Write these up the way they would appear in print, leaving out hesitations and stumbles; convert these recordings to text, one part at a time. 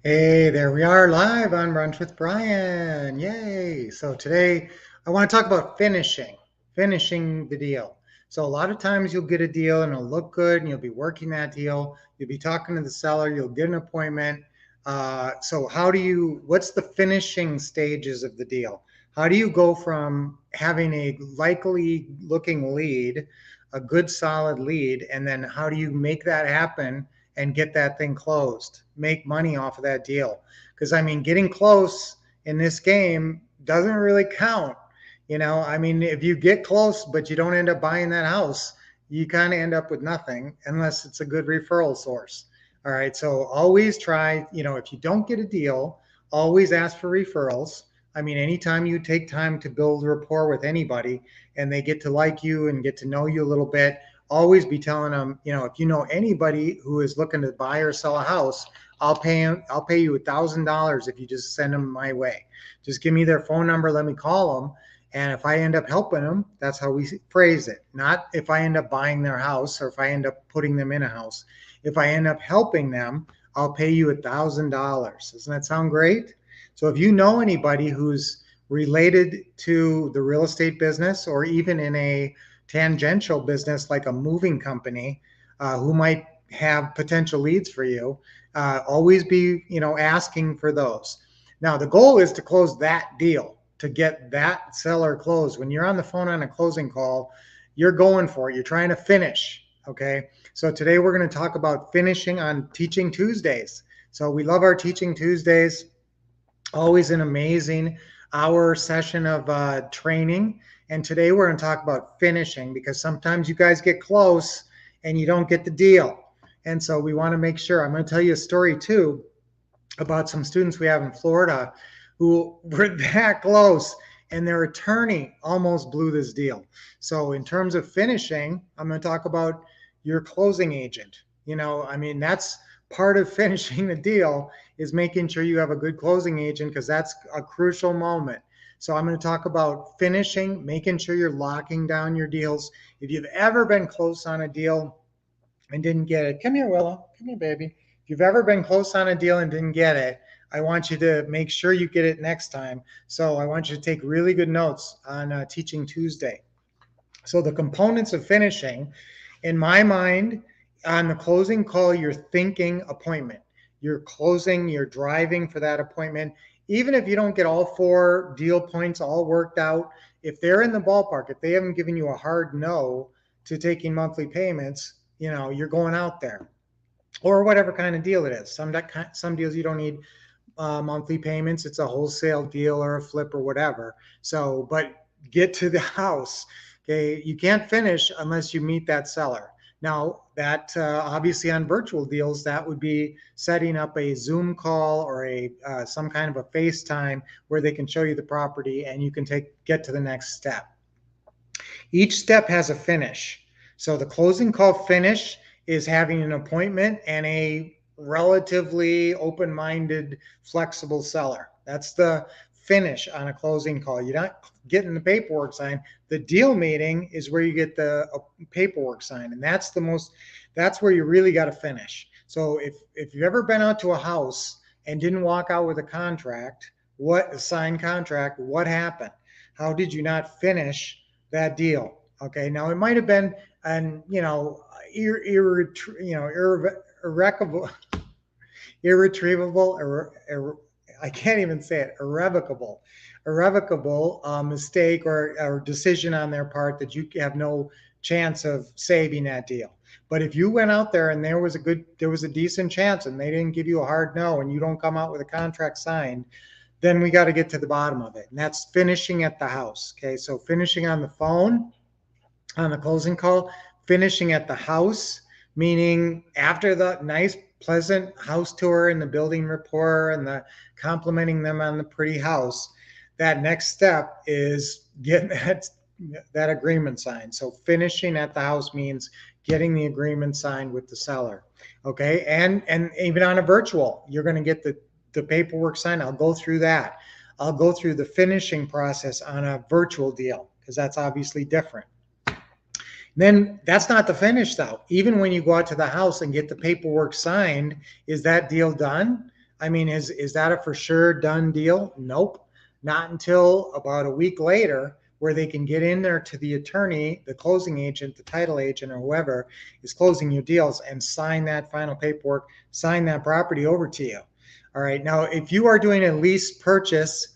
Hey, there we are live on Brunch with Brian. Yay. So today I want to talk about finishing the deal. So a lot of times you'll get a deal and it'll look good and you'll be working that deal. You'll be talking to the seller, you'll get an appointment. So what's the finishing stages of the deal? How do you go from having a likely looking lead, a good solid lead, and then how do you make that happen and get that thing closed, make money off of that deal? Because I mean, getting close in this game doesn't really count. I mean, if you get close but you don't end up buying that house, you kind of end up with nothing unless it's a good referral source. All right, so always try, if you don't get a deal, always ask for referrals. I mean, anytime you take time to build rapport with anybody and they get to like you and get to know you a little bit, always be telling them, if you know anybody who is looking to buy or sell a house, I'll pay you $1,000 if you just send them my way. Just give me their phone number, let me call them. And if I end up helping them, that's how we phrase it. Not if I end up buying their house or if I end up putting them in a house. If I end up helping them, I'll pay you $1,000. Doesn't that sound great? So if you know anybody who's related to the real estate business or even in a tangential business like a moving company who might have potential leads for you, always be asking for those. Now the goal is to close that deal, to get that seller closed. When you're on the phone on a closing call, you're going for it, you're trying to finish. Okay, so today we're going to talk about finishing on Teaching Tuesdays. So we love our Teaching Tuesdays. Always an amazing hour session of training. And today we're going to talk about finishing, because sometimes you guys get close and you don't get the deal. And so we want to make sure. I'm going to tell you a story too about some students we have in Florida who were that close and their attorney almost blew this deal. So in terms of finishing, I'm going to talk about your closing agent. I mean, that's part of finishing the deal, is making sure you have a good closing agent, because that's a crucial moment. So I'm going to talk about finishing, making sure you're locking down your deals. If you've ever been close on a deal and didn't get it, come here, Willow. Come here, baby. If you've ever been close on a deal and didn't get it, I want you to make sure you get it next time. So I want you to take really good notes on Teaching Tuesday. So the components of finishing, in my mind, on the closing call, you're thinking appointment. You're closing, you're driving for that appointment. Even if you don't get all 4 deal points all worked out, if they're in the ballpark, if they haven't given you a hard no to taking monthly payments, you're going out there, or whatever kind of deal it is. Some deals you don't need monthly payments. It's a wholesale deal or a flip or whatever. So, but get to the house. Okay, you can't finish unless you meet that seller. Now, that obviously on virtual deals, that would be setting up a Zoom call or a some kind of a FaceTime where they can show you the property and you can get to the next step. Each step has a finish. So the closing call finish is having an appointment and a relatively open-minded, flexible seller. That's the finish on a closing call. You're not getting the paperwork signed. The deal meeting is where you get the paperwork signed, and that's where you really got to finish. So if you've ever been out to a house and didn't walk out with a signed contract, what happened? How did you not finish that deal? Okay, now it might have been an irretrievable, I can't even say it, irrevocable mistake or decision on their part that you have no chance of saving that deal. But if you went out there and there was a decent chance and they didn't give you a hard no and you don't come out with a contract signed, then we got to get to the bottom of it. And that's finishing at the house. Okay, so finishing on the phone, on the closing call, finishing at the house, meaning after the nice, pleasant house tour and the building rapport and the complimenting them on the pretty house, that next step is getting that agreement signed. So finishing at the house means getting the agreement signed with the seller. Okay, and even on a virtual, you're going to get the paperwork signed. I'll go through that. I'll go through the finishing process on a virtual deal, because that's obviously different. Then that's not the finish though. Even when you go out to the house and get the paperwork signed, is that deal done? I mean, is that a for sure done deal? Nope. Not until about a week later, where they can get in there to the attorney, the closing agent, the title agent, or whoever is closing your deals and sign that final paperwork, sign that property over to you. All right. Now, if you are doing a lease purchase,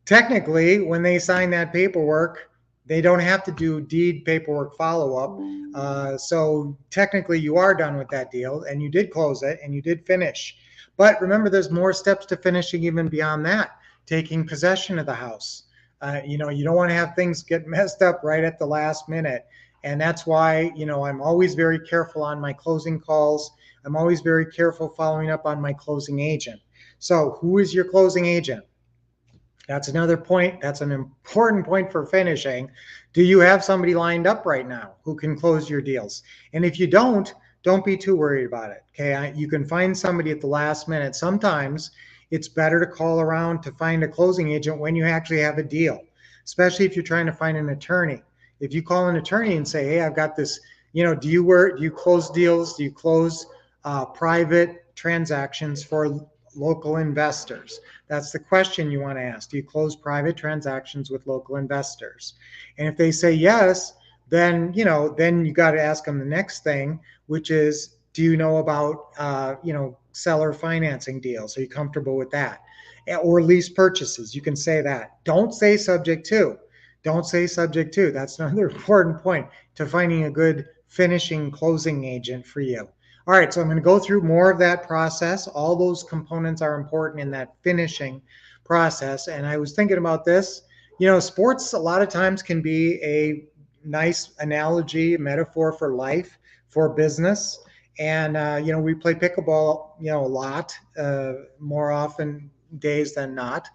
technically, when they sign that paperwork, they don't have to do deed paperwork follow up. So technically, you are done with that deal and you did close it and you did finish. But remember, there's more steps to finishing even beyond that. Taking possession of the house. You don't want to have things get messed up right at the last minute. And that's why, I'm always very careful on my closing calls. I'm always very careful following up on my closing agent. So, who is your closing agent? That's another point. That's an important point for finishing. Do you have somebody lined up right now who can close your deals? And if you don't be too worried about it. Okay. You can find somebody at the last minute. Sometimes it's better to call around to find a closing agent when you actually have a deal, especially if you're trying to find an attorney. If you call an attorney and say, hey, I've got this, do you close deals? Do you close private transactions for local investors? That's the question you want to ask. Do you close private transactions with local investors? And if they say yes, then you got to ask them the next thing, which is, do you know about seller financing deals? Are you comfortable with that? Or lease purchases? You can say that. Don't say subject to. Don't say subject to. That's another important point to finding a good finishing closing agent for you. All right, so I'm going to go through more of that process. All those components are important in that finishing process. And I was thinking about this. Sports a lot of times can be a nice analogy, metaphor for life, for business. And, we play pickleball, a lot, more often days than not.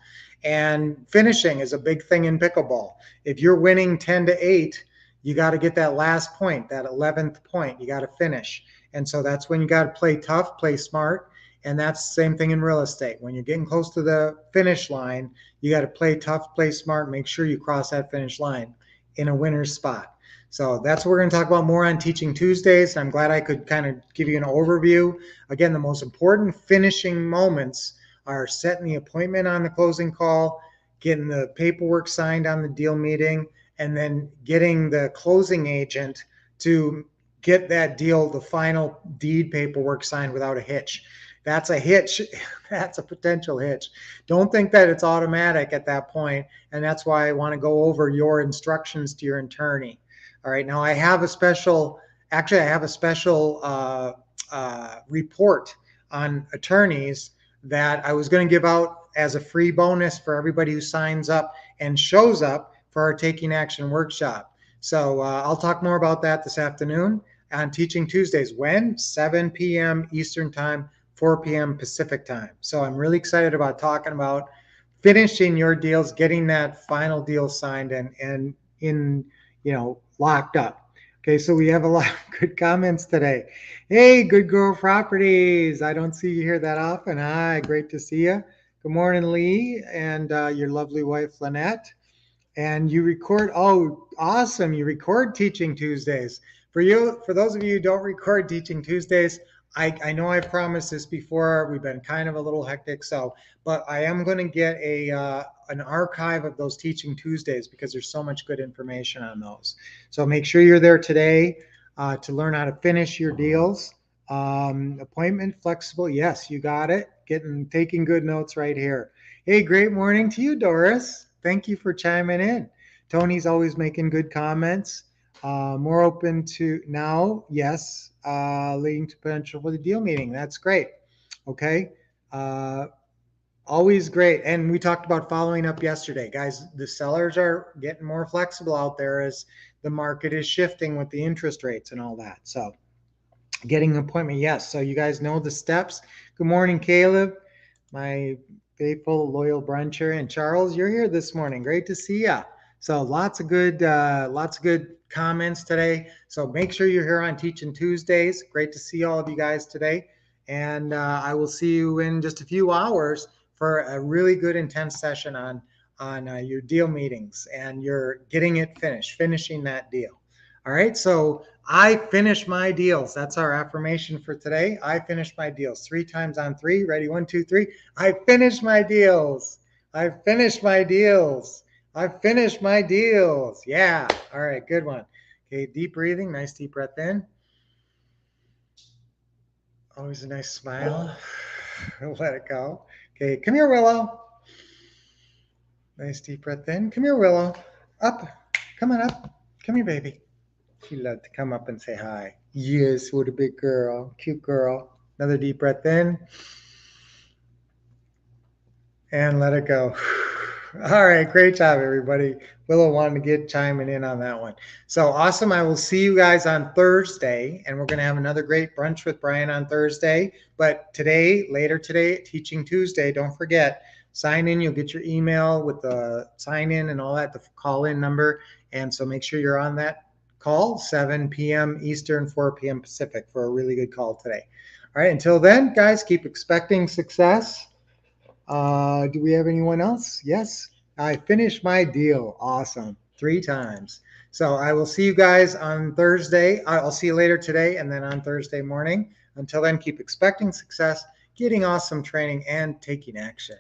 And finishing is a big thing in pickleball. If you're winning 10-8, you got to get that last point, that 11th point. You got to finish. And so that's when you got to play tough, play smart. And that's the same thing in real estate. When you're getting close to the finish line, you got to play tough, play smart, make sure you cross that finish line in a winner's spot. So that's what we're going to talk about more on Teaching Tuesdays. I'm glad I could kind of give you an overview. Again, the most important finishing moments are setting the appointment on the closing call, getting the paperwork signed on the deal meeting, and then getting the closing agent to get that deal, the final deed paperwork signed without a hitch. That's a hitch. That's a potential hitch. Don't think that it's automatic at that point. And that's why I want to go over your instructions to your attorney. All right. Now I have a special report on attorneys that I was going to give out as a free bonus for everybody who signs up and shows up for our Taking Action workshop. So I'll talk more about that this afternoon on Teaching Tuesdays. When? 7 p.m. Eastern Time, 4 p.m. Pacific Time. So I'm really excited about talking about finishing your deals, getting that final deal signed and locked up. Okay, so we have a lot of good comments today. Hey, Good Girl Properties. I don't see you here that often. Hi, great to see you. Good morning, Lee, and your lovely wife, Lynette. And you record, oh, awesome. You record Teaching Tuesdays. For those of you who don't record Teaching Tuesdays, I know I've promised this before. We've been kind of a little hectic, but I am going to get an archive of those Teaching Tuesdays because there's so much good information on those. So make sure you're there today to learn how to finish your deals. Appointment flexible. Yes, you got it. Taking good notes right here. Hey, great morning to you, Doris. Thank you for chiming in. Tony's always making good comments. More open to now, yes, leading to potential for the deal meeting. That's great. Okay. Always great. And we talked about following up yesterday. Guys, the sellers are getting more flexible out there as the market is shifting with the interest rates and all that. So getting an appointment, yes. So you guys know the steps. Good morning, Caleb, my faithful, loyal bruncher. And Charles, you're here this morning. Great to see you. So lots of good comments today. So make sure you're here on Teaching Tuesdays. Great to see all of you guys today. And I will see you in just a few hours for a really good intense session on your deal meetings and you're getting it finished, finishing that deal. All right, so I finish my deals. That's our affirmation for today. I finish my deals 3 times on three. Ready? 1, 2, 3. I finish my deals. I finish my deals. I finish my deals. Yeah. All right, good one. Okay, deep breathing. Nice deep breath in. Always a nice smile. Let it go. Okay, come here, Willow. Nice deep breath in. Come here, Willow. Up. Come on up. Come here, baby. She loved to come up and say hi. Yes, what a big girl. Cute girl. Another deep breath in. And let it go. All right, great job, everybody. Willow wanted to get chiming in on that one. So awesome. I will see you guys on Thursday, and we're going to have another great brunch with Brian on Thursday. But today, later today, Teaching Tuesday, don't forget, sign in. You'll get your email with the sign in and all that, the call in number. And so make sure you're on that call, 7 p.m. Eastern, 4 p.m. Pacific, for a really good call today. All right, until then, guys, keep expecting success. Do we have anyone else? Yes. I finished my deal. Awesome. 3 times. So I will see you guys on Thursday. I'll see you later today and then on Thursday morning. Until then, keep expecting success, getting awesome training, and taking action.